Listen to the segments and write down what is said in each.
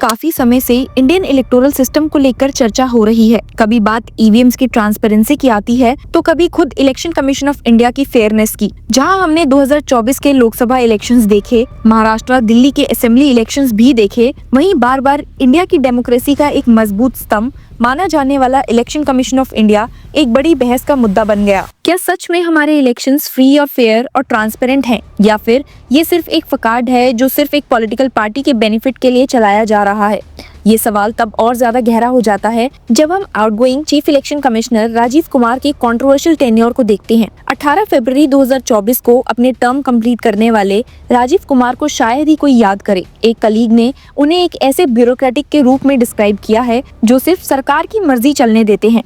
काफी समय से इंडियन इलेक्टोरल सिस्टम को लेकर चर्चा हो रही है। कभी बात ईवीएम्स की ट्रांसपेरेंसी की आती है तो कभी खुद इलेक्शन कमीशन ऑफ इंडिया की फेयरनेस की। जहां हमने 2024 के लोकसभा इलेक्शंस देखे, महाराष्ट्र, दिल्ली के असेंबली इलेक्शंस भी देखे, वहीं बार बार इंडिया की डेमोक्रेसी का एक मजबूत स्तंभ माना जाने वाला इलेक्शन कमीशन ऑफ इंडिया एक बड़ी बहस का मुद्दा बन गया। क्या सच में हमारे इलेक्शंस फ्री और फेयर और ट्रांसपेरेंट हैं, या फिर ये सिर्फ एक फकाड है जो सिर्फ एक पॉलिटिकल पार्टी के बेनिफिट के लिए चलाया जा रहा है? ये सवाल तब और ज्यादा गहरा हो जाता है जब हम outgoing chief election commissioner Rajiv Kumar के कंट्रोवर्शियल टेन्योर को देखते हैं। 18 फरवरी 2024 को अपने टर्म कंप्लीट करने वाले राजीव कुमार को शायद ही कोई याद करे। एक कलीग ने उन्हें एक ऐसे ब्यूरोक्रेटिक के रूप में डिस्क्राइब किया है जो सिर्फ सरकार की मर्जी चलने देते हैं।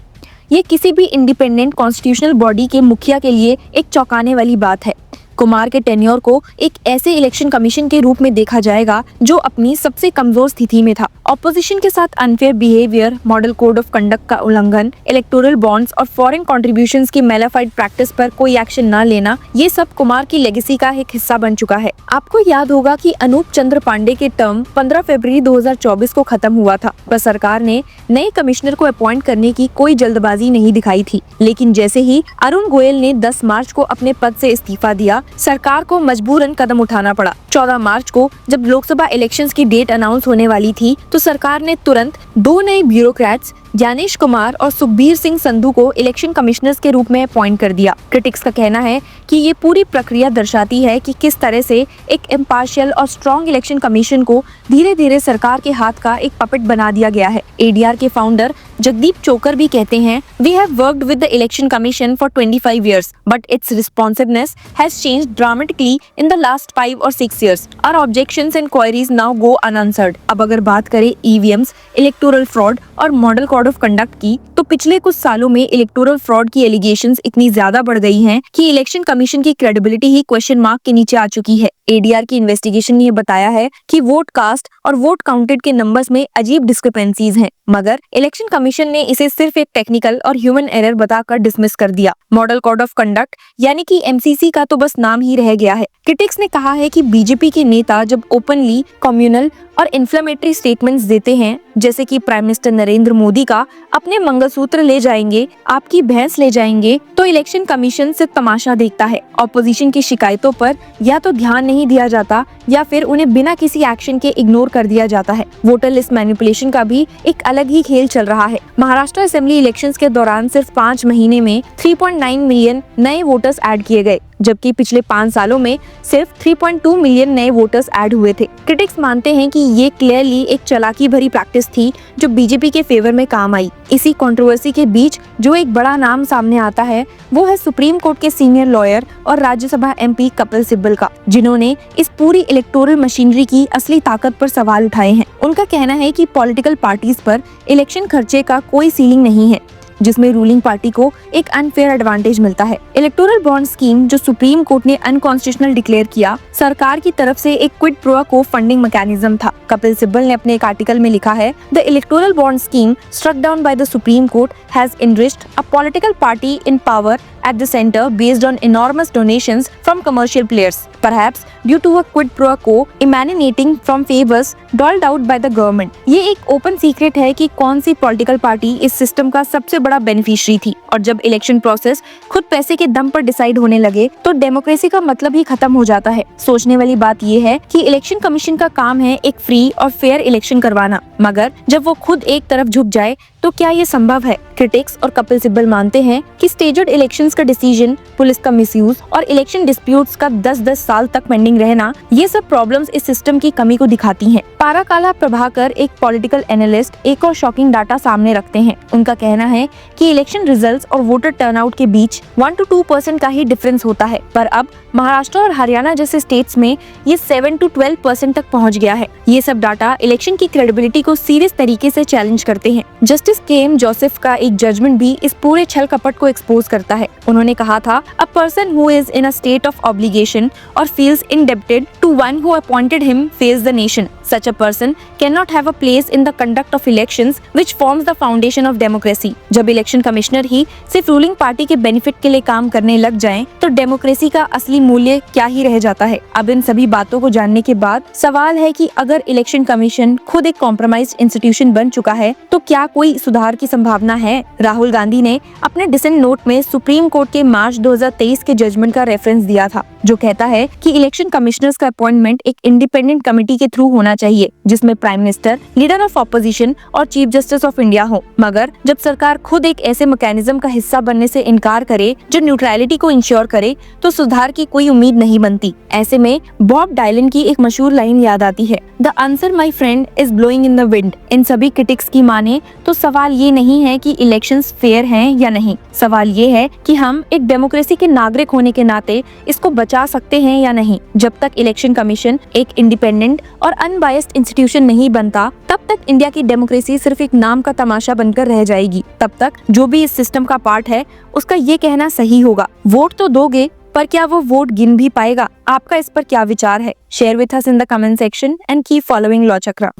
ये किसी भी इंडिपेंडेंट कॉन्स्टिट्यूशनल बॉडी के मुखिया के लिए एक चौंकाने वाली बात है। कुमार के टेन्योर को एक ऐसे इलेक्शन कमीशन के रूप में देखा जाएगा जो अपनी सबसे कमजोर स्थिति में था। ऑपोजिशन के साथ unfair behaviour, model code of conduct का उल्लंघन, इलेक्टोरल बॉन्ड्स और फॉरेन कंट्रीब्यूशंस की मैलिफाइड प्रैक्टिस पर कोई एक्शन न लेना, ये सब कुमार की लेगेसी का एक हिस्सा बन चुका है। आपको याद होगा कि अनूप चंद्र पांडे के टर्म 15 फरवरी 2024 को खत्म हुआ था, पर सरकार ने नए कमिश्नर को अपॉइंट करने की कोई जल्दबाजी नहीं दिखाई थी। लेकिन जैसे ही अरुण गोयल ने 10 मार्च को अपने पद से इस्तीफा दिया, सरकार को मजबूरन कदम उठाना पड़ा। 14 मार्च को जब लोकसभा इलेक्शंस की डेट अनाउंस होने वाली थी तो सरकार ने तुरंत 2 नए ब्यूरोक्रेट्स ज्ञानेश कुमार और सुखबीर सिंह संधू को इलेक्शन कमिश्नर्स के रूप में अपॉइंट कर दिया। क्रिटिक्स का कहना है कि ये पूरी प्रक्रिया दर्शाती है कि किस तरह से एक इम्पार्शियल और स्ट्रॉन्ग इलेक्शन कमीशन को धीरे धीरे सरकार के हाथ का एक पपेट बना दिया गया है। एडीआर के फाउंडर जगदीप चोकर भी कहते हैं, we have worked with the election commission for 25 years, but its responsiveness has changed dramatically in the last 5 or 6 years. Our objections and queries now go unanswered. अब अगर बात करें ईवीएम्स, इलेक्टोरल फ्रॉड और model code of conduct की, तो पिछले कुछ सालों में इलेक्टोरल फ्रॉड की एलिगेशंस इतनी ज्यादा बढ़ गई हैं कि इलेक्शन कमीशन की क्रेडिबिलिटी ही क्वेश्चन मार्क के नीचे आ चुकी है। एडीआर की इन्वेस्टिगेशन ने बताया है कि वोट कास्ट और वोट काउंटेड के नंबर्स में अजीब डिस्क्रिपेंसीज हैं, मगर इलेक्शन कमीशन ने इसे सिर्फ एक टेक्निकल और ह्यूमन एरर बताकर डिसमिस कर दिया। मॉडल कोड ऑफ कंडक्ट यानी कि एमसीसी का तो बस नाम ही रह गया है। क्रिटिक्स ने कहा है कि बीजेपी के नेता जब ओपनली कम्युनल और इन्फ्लेमेटरी स्टेटमेंट्स देते हैं, जैसे कि प्राइम मिनिस्टर नरेंद्र मोदी का अपने मंगलसूत्र ले जाएंगे, आपकी भैंस ले जाएंगे, तो इलेक्शन कमीशन सिर्फ तमाशा देखता है। ऑपोजिशन की शिकायतों पर या तो ध्यान नहीं दिया जाता या फिर उन्हें बिना किसी एक्शन के इग्नोर कर दिया जाता है। वोटर लिस्ट मैनिपुलेशन का भी एक अलग ही खेल चल रहा है। महाराष्ट्र असेंबली इलेक्शंस के दौरान सिर्फ 5 महीने में 3.9 मिलियन नए वोटर्स ऐड किए गए, जबकि पिछले 5 सालों में सिर्फ 3.2 मिलियन नए वोटर्स ऐड हुए थे। क्रिटिक्स मानते हैं कि ये क्लियरली एक चालाकी भरी प्रैक्टिस थी जो बीजेपी के फेवर में काम आई। इसी कंट्रोवर्सी के बीच जो एक बड़ा नाम सामने आता है वो है सुप्रीम कोर्ट के सीनियर लॉयर और राज्यसभा एमपी कपिल सिब्बल का, जिन्होंने इस पूरी इलेक्टोरल मशीनरी की असली ताकत पर सवाल उठाए हैं। उनका कहना है कि पॉलिटिकल पार्टीज पर इलेक्शन खर्चे का कोई सीलिंग नहीं है, जिसमें रूलिंग पार्टी को एक अनफेयर एडवांटेज मिलता है। इलेक्टोरल बॉन्ड स्कीम जो सुप्रीम कोर्ट ने अनकॉन्स्टिट्यूशनल डिक्लेयर किया, सरकार की तरफ से एक quid pro quo funding mechanism था। कपिल सिब्बल ने अपने एक आर्टिकल में लिखा है, the electoral bond scheme struck down by the Supreme Court has enriched a political party in power at the center based on enormous donations from commercial players, perhaps due to a quid pro quo emanating from favors doled out by the government. ये एक open secret है कि कौन सी political party इस system का सबसे बड़ा beneficiary थी, और जब इलेक्शन प्रोसेस खुद पैसे के दम पर डिसाइड होने लगे तो डेमोक्रेसी का मतलब ही खत्म हो जाता है। सोचने वाली बात ये है कि इलेक्शन कमीशन का काम है एक फ्री और फेयर इलेक्शन करवाना, मगर जब वो खुद एक तरफ झुक जाए तो क्या ये संभव है? क्रिटिक्स और कपिल सिब्बल मानते हैं कि स्टेजेड इलेक्शंस का डिसीजन, पुलिस का मिसयूज और इलेक्शन डिस्प्यूट्स का 10-10 साल तक पेंडिंग रहना, ये सब प्रॉब्लम्स इस सिस्टम की कमी को दिखाती हैं। पाराकाला प्रभाकर, एक पॉलिटिकल एनालिस्ट, एक और शॉकिंग डाटा सामने रखते हैं। उनका कहना है कि इलेक्शन रिजल्ट्स और वोटर टर्नआउट के बीच 1 to 2% का ही डिफरेंस होता है, पर अब महाराष्ट्र और हरियाणा जैसे स्टेट्स में ये 7 to 12% तक पहुंच गया है। ये सब डाटा इलेक्शन की क्रेडिबिलिटी को सीरियस तरीके से चैलेंज करते हैं। Justice KM. जोसेफ का एक जजमेंट भी इस पूरे छल कपट को एक्सपोज करता है। उन्होंने कहा था, a person who is in a state of obligation और feels indebted to one who appointed him face the nation. Such a person cannot have a place in the conduct of elections, which forms the foundation of democracy. जब election commissioner ही सिर्फ ruling party के benefit के लिए काम करने लग जाएं, तो डेमोक्रेसी का असली मूल्य क्या ही रह जाता है। अब इन सभी बातों को जानने के बाद सवाल है कि अगर इलेक्शन कमीशन खुद एक कॉम्प्रोमाइज्ड इंस्टीट्यूशन बन चुका है, तो क्या कोई सुधार की संभावना है? राहुल गांधी ने अपने डिसेंट नोट में सुप्रीम कोर्ट के मार्च 2023 के जजमेंट का रेफरेंस दिया था, जो कहता है कि इलेक्शन कमिश्नर्स का अपॉइंटमेंट एक इंडिपेंडेंट कमेटी के थ्रू होना चाहिए, जिसमें prime minister, leader of opposition और चीफ जस्टिस ऑफ इंडिया हो। मगर जब सरकार खुद एक ऐसे मैकेनिज्म का हिस्सा बनने से इनकार करे जो न्यूट्रलिटी को इंश्योर करे, तो सुधार की कोई उम्मीद नहीं बनती। ऐसे में बॉब डायलन की एक मशहूर लाइन याद आती है, the answer my friend is blowing in the wind. इन सभी क्रिटिक्स की माने तो सवाल ये नहीं है कि इलेक्शंस फेयर हैं या नहीं, सवाल ये है कि हम एक डेमोक्रेसी के नागरिक होने के नाते इसको बचा सकते हैं या नहीं। जब तक इलेक्शन कमीशन एक इंडिपेंडेंट और अनबायस्ड इंस्टीट्यूशन नहीं बनता, तब तक इंडिया की डेमोक्रेसी सिर्फ एक नाम का तमाशा बनकर रह जाएगी। तब तक जो भी इस सिस्टम का पार्ट है, उसका ये कहना सही होगा, वोट तो दोगे, पर क्या वो वोट गिन भी पाएगा? आपका इस पर क्या विचार है? Share with us in the comment section and keep following law chakra.